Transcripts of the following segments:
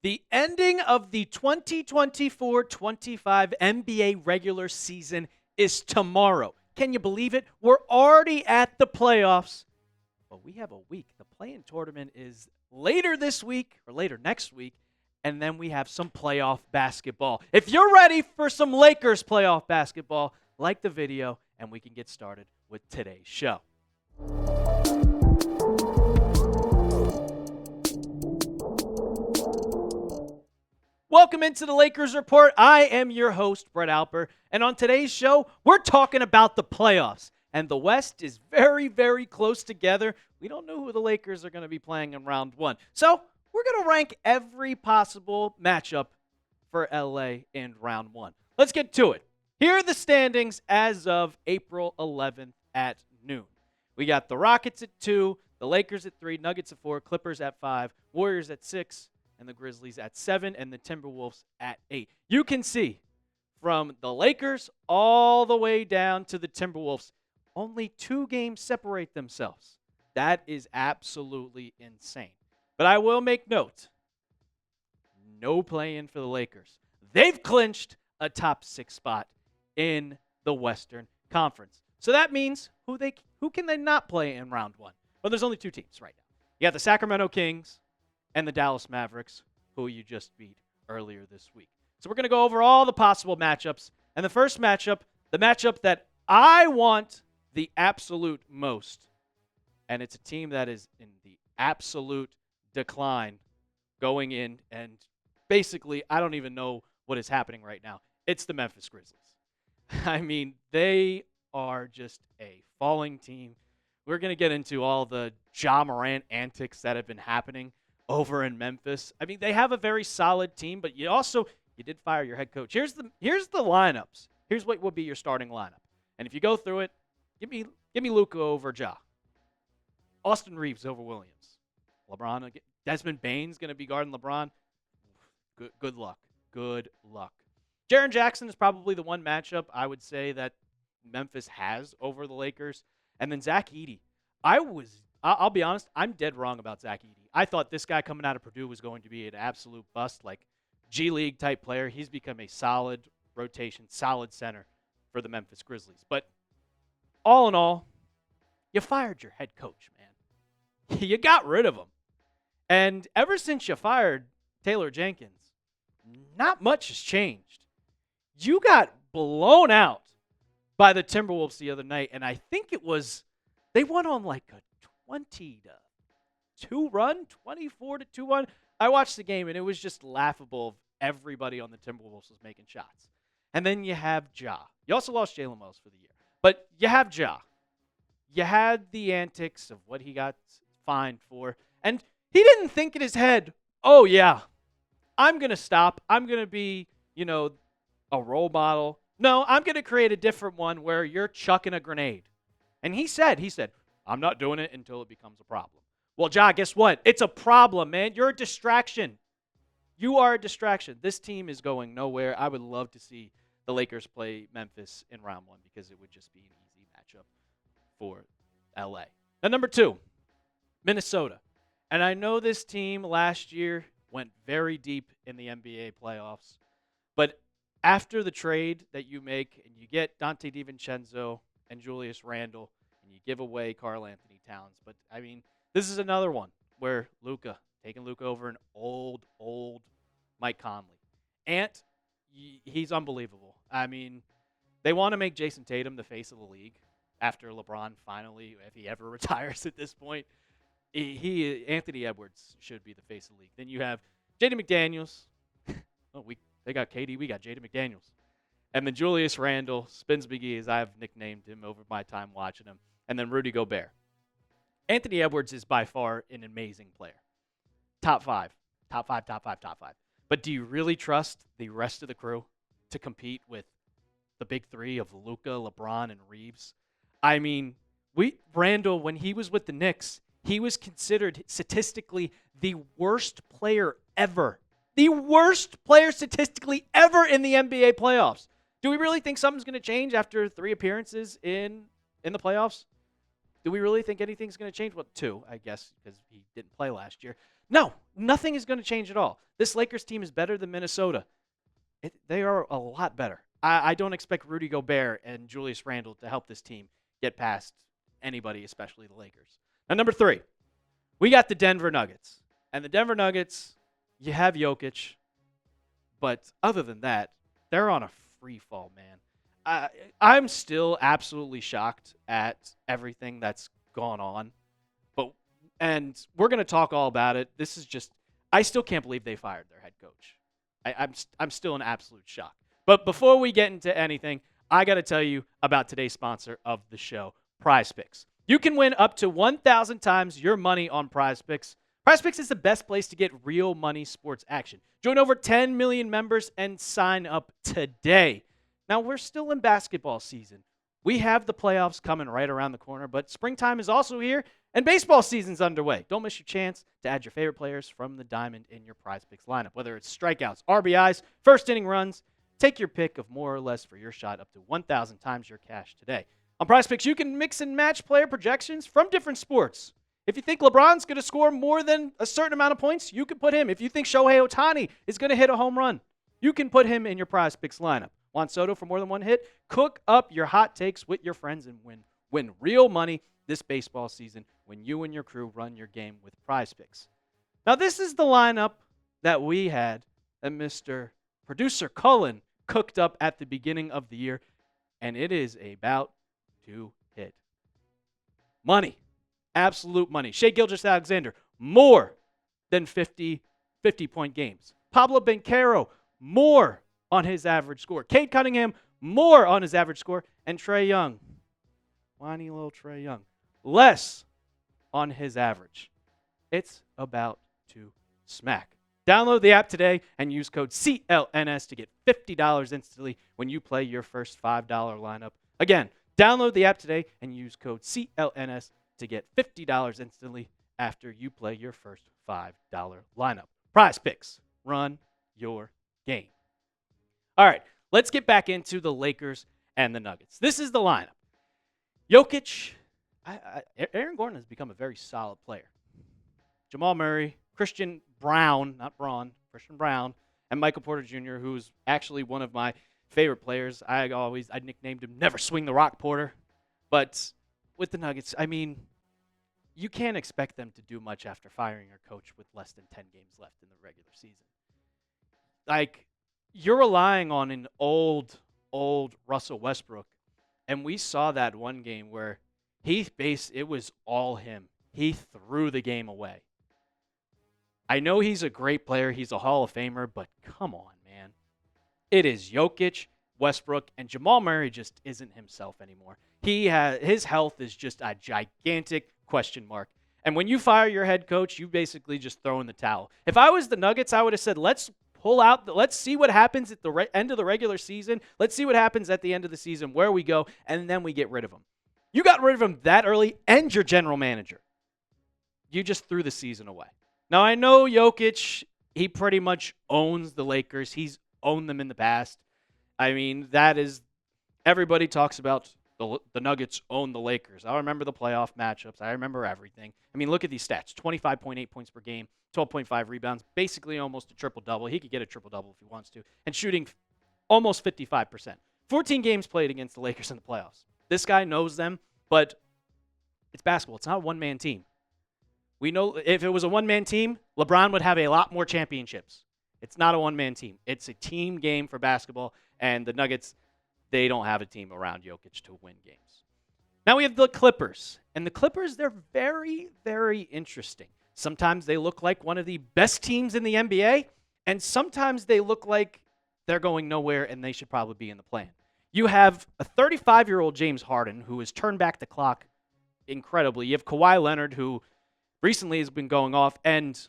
The ending of the 2024-25 NBA regular season is tomorrow. Can you believe it? We're already at the playoffs, but we have a week. The play-in tournament is later this week or later next week, and then we have some playoff basketball. If you're ready for some Lakers playoff basketball, like the video, and we can get started with today's show. Welcome into the Lakers Report. I am your host, Brett Alper, and on today's show, we're talking about the playoffs. And the West is very, very close together. We don't know who the Lakers are going to be playing in round one. So we're going to rank every possible matchup for LA in round one. Let's get to it. Here are the standings as of April 11th at noon. We got the Rockets at 2, the Lakers at 3, Nuggets at 4, Clippers at 5, Warriors at 6, and the Grizzlies at 7, and the Timberwolves at 8. You can see from the Lakers all the way down to the Timberwolves, only 2 games separate themselves. That is absolutely insane. But I will make note, no play-in for the Lakers. They've clinched a top 6 spot in the Western Conference. So that means who can they not play in round one? Well, there's only 2 teams right now. You got the Sacramento Kings and the Dallas Mavericks, who you just beat earlier this week. So we're going to go over all the possible matchups. And the first matchup, the matchup that I want the absolute most, and it's a team that is in the absolute decline going in, and basically I don't even know what is happening right now. It's the Memphis Grizzlies. I mean, they are just a falling team. We're going to get into all the Ja Morant antics that have been happening over in Memphis. I mean, they have a very solid team, but you did fire your head coach. Here's the lineups. Here's what will be your starting lineup. And if you go through it, give me Luka over Ja. Austin Reeves over Williams. LeBron, Desmond Bane's going to be guarding LeBron. Good luck. Good luck. Jaren Jackson is probably the one matchup I would say that Memphis has over the Lakers. And then Zach Edey. I'll be honest, I'm dead wrong about Zach Edey. I thought this guy coming out of Purdue was going to be an absolute bust, like G League type player. He's become a solid rotation, solid center for the Memphis Grizzlies. But all in all, you fired your head coach, man. You got rid of him. And ever since you fired Taylor Jenkins, not much has changed. You got blown out by the Timberwolves the other night, and I think they went on like a 20-2 run, 24-2 run. I watched the game, and it was just laughable. Everybody on the Timberwolves was making shots. And then you have Ja. You also lost Jalen Wells for the year. But you have Ja. You had the antics of what he got fined for. And he didn't think in his head, oh, yeah, I'm going to stop. I'm going to be, a role model. No, I'm going to create a different one where you're chucking a grenade. And he said, I'm not doing it until it becomes a problem. Well, Ja, guess what? It's a problem, man. You're a distraction. You are a distraction. This team is going nowhere. I would love to see the Lakers play Memphis in round one because it would just be an easy matchup for LA. Now, number 2, Minnesota. And I know this team last year went very deep in the NBA playoffs. But after the trade that you make and you get Dante DiVincenzo and Julius Randle, and you give away Karl Anthony Towns. But, I mean, this is another one where taking Luka over an old Mike Conley. Ant, he's unbelievable. I mean, they want to make Jason Tatum the face of the league after LeBron finally, if he ever retires at this point. Anthony Edwards should be the face of the league. Then you have Jaden McDaniels. They got KD, we got Jaden McDaniels. And then Julius Randle, Spins McGee, as I've nicknamed him over my time watching him. And then Rudy Gobert. Anthony Edwards is by far an amazing player. Top five. But do you really trust the rest of the crew to compete with the big 3 of Luka, LeBron, and Reeves? I mean, Randle, when he was with the Knicks, he was considered statistically the worst player ever. The worst player statistically ever in the NBA playoffs. Do we really think something's going to change after 3 appearances in the playoffs? Do we really think anything's going to change? Well, 2, I guess, because he didn't play last year. No, nothing is going to change at all. This Lakers team is better than Minnesota. They are a lot better. I don't expect Rudy Gobert and Julius Randle to help this team get past anybody, especially the Lakers. Now, number 3, we got the Denver Nuggets. And the Denver Nuggets, you have Jokic, but other than that, they're on a free fall, man. I'm still absolutely shocked at everything that's gone on. And we're going to talk all about it. This is just, I still can't believe they fired their head coach. I'm still in absolute shock. But before we get into anything, I got to tell you about today's sponsor of the show, Prize Picks. You can win up to 1,000 times your money on Prize Picks. Prize Picks is the best place to get real money sports action. Join over 10 million members and sign up today. Now, we're still in basketball season. We have the playoffs coming right around the corner, but springtime is also here, and baseball season's underway. Don't miss your chance to add your favorite players from the diamond in your Prize Picks lineup. Whether it's strikeouts, RBIs, first inning runs, take your pick of more or less for your shot up to 1,000 times your cash today. On Prize Picks, you can mix and match player projections from different sports. If you think LeBron's going to score more than a certain amount of points, you can put him. If you think Shohei Ohtani is going to hit a home run, you can put him in your Prize Picks lineup. Want Soto for more than one hit? Cook up your hot takes with your friends and win real money this baseball season when you and your crew run your game with Prize Picks. Now, this is the lineup that we had that Mr. Producer Cullen cooked up at the beginning of the year, and it is about to hit. Money. Absolute money. Shai Gilgeous-Alexander, more than 50-point games. Pablo Banchero, more on his average score. Cade Cunningham, more on his average score. And Trae Young, whiny little Trae Young, less on his average. It's about to smack. Download the app today and use code CLNS to get $50 instantly when you play your first $5 lineup. Again, download the app today and use code CLNS to get $50 instantly after you play your first $5 lineup. Prize Picks. Run your game. All right, let's get back into the Lakers and the Nuggets. This is the lineup. Jokic, Aaron Gordon has become a very solid player. Jamal Murray, Christian Brown, not Braun, Christian Brown, and Michael Porter Jr., who's actually one of my favorite players. I nicknamed him Never Swing the Rock Porter. But with the Nuggets, I mean, you can't expect them to do much after firing their coach with less than 10 games left in the regular season. Like, you're relying on an old Russell Westbrook, and we saw that one game where it was all him. He threw the game away. I know he's a great player. He's a Hall of Famer, but come on, man. It is Jokic, Westbrook, and Jamal Murray just isn't himself anymore. His health is just a gigantic question mark. And when you fire your head coach, you basically just throw in the towel. If I was the Nuggets, I would have said, let's see what happens at the end of the regular season. Let's see what happens at the end of the season, where we go, and then we get rid of him. You got rid of him that early, and your general manager. You just threw the season away. Now, I know Jokic, he pretty much owns the Lakers. He's owned them in the past. I mean, everybody talks about the Nuggets own the Lakers. I remember the playoff matchups. I remember everything. I mean, look at these stats. 25.8 points per game, 12.5 rebounds, basically almost a triple-double. He could get a triple-double if he wants to, and shooting almost 55%. 14 games played against the Lakers in the playoffs. This guy knows them, but it's basketball. It's not a one-man team. We know if it was a one-man team, LeBron would have a lot more championships. It's not a one-man team. It's a team game for basketball, and the Nuggets, they don't have a team around Jokic to win games. Now we have the Clippers, and the Clippers, they're very, very interesting. Sometimes they look like one of the best teams in the NBA, and sometimes they look like they're going nowhere and they should probably be in the plan. You have a 35-year-old James Harden who has turned back the clock incredibly. You have Kawhi Leonard who recently has been going off, and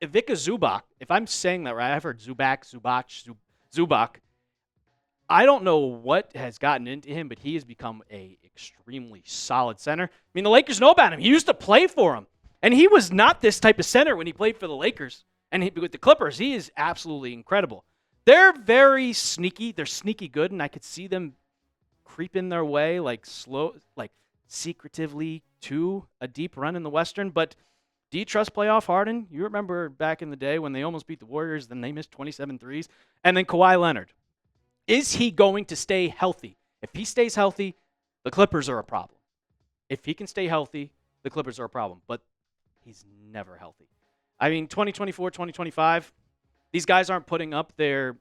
Ivica Zubac, if I'm saying that right, I've heard Zubac. I don't know what has gotten into him, but he has become a extremely solid center. I mean, the Lakers know about him. He used to play for him, and he was not this type of center when he played for the Lakers. And with the Clippers, he is absolutely incredible. They're very sneaky. They're sneaky good, and I could see them creeping their way secretively to a deep run in the Western. But Do you trust playoff Harden? You remember back in the day when they almost beat the Warriors, then they missed 27 threes. And then Kawhi Leonard. Is he going to stay healthy? If he stays healthy, the Clippers are a problem. If he can stay healthy, the Clippers are a problem. But he's never healthy. I mean, 2024, 2025, these guys aren't putting up their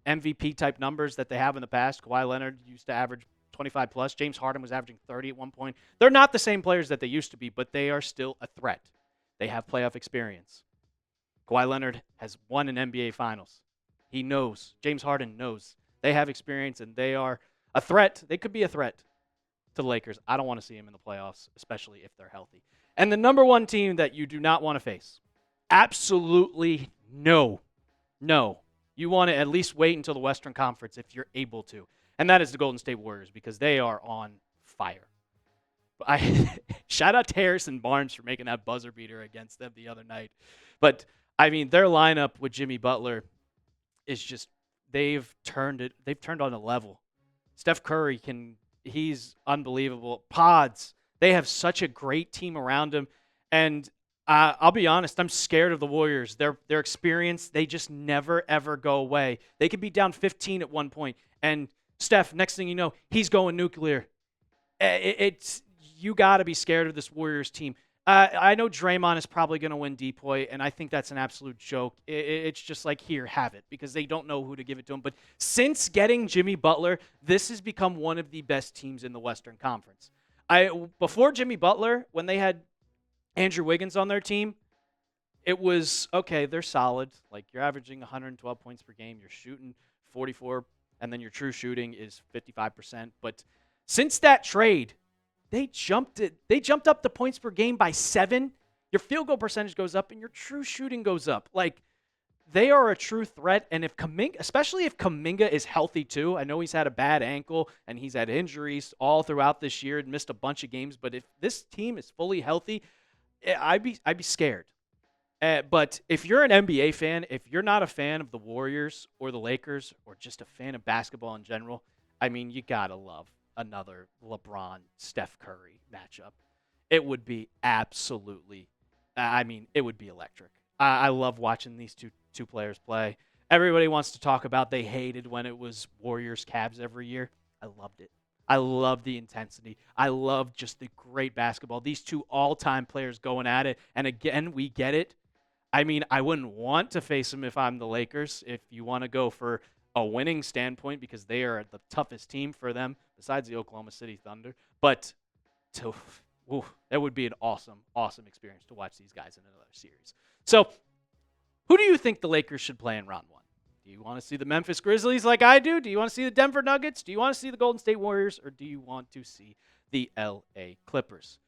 MVP-type numbers that they have in the past. Kawhi Leonard used to average 25 plus. James Harden was averaging 30 at one point. They're not the same players that they used to be, but they are still a threat. They have playoff experience. Kawhi Leonard has won an NBA Finals. He knows. James Harden knows. They have experience, and they are a threat. They could be a threat to the Lakers. I don't want to see them in the playoffs, especially if they're healthy. And the number one team that you do not want to face, absolutely no. No. You want to at least wait until the Western Conference if you're able to. And that is the Golden State Warriors because they are on fire. Shout out to Harrison Barnes for making that buzzer beater against them the other night. But, I mean, their lineup with Jimmy Butler is just, they've turned on a level. Steph Curry he's unbelievable. Pods, they have such a great team around him. And I'll be honest, I'm scared of the Warriors. Their experience, they just never, ever go away. They could be down 15 at one point, and Steph, next thing you know, he's going nuclear. You got to be scared of this Warriors team. I know Draymond is probably going to win Depoy, and I think that's an absolute joke. It's just like, here, have it, because they don't know who to give it to him. But since getting Jimmy Butler, this has become one of the best teams in the Western Conference. Before Jimmy Butler, when they had Andrew Wiggins on their team, it was, okay, they're solid. Like, you're averaging 112 points per game. You're shooting 44, and then your true shooting is 55%. But since that trade, they jumped up the points per game by 7. Your field goal percentage goes up, and your true shooting goes up. Like, they are a true threat. And especially if Kuminga is healthy too. I know he's had a bad ankle, and he's had injuries all throughout this year and missed a bunch of games. But if this team is fully healthy, I'd be scared. But if you're an NBA fan, if you're not a fan of the Warriors or the Lakers or just a fan of basketball in general, I mean, you got to love another LeBron-Steph Curry matchup. It would be absolutely, it would be electric. I love watching these two players play. Everybody wants to talk about they hated when it was Warriors-Cavs every year. I loved it. I love the intensity. I love just the great basketball. These two all-time players going at it. And again, we get it. I mean, I wouldn't want to face them if I'm the Lakers. If you want to go for a winning standpoint, because they are the toughest team for them, besides the Oklahoma City Thunder. But that would be an awesome, awesome experience to watch these guys in another series. So, who do you think the Lakers should play in round one? Do you want to see the Memphis Grizzlies like I do? Do you want to see the Denver Nuggets? Do you want to see the Golden State Warriors? Or do you want to see the LA Clippers?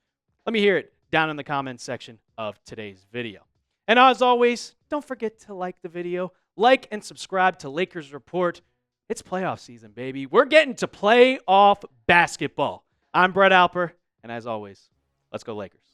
Let me hear it down in the comments section of today's video. And as always, don't forget to like the video. Like and subscribe to Lakers Report. It's playoff season, baby. We're getting to playoff basketball. I'm Brett Alper. And as always, let's go Lakers.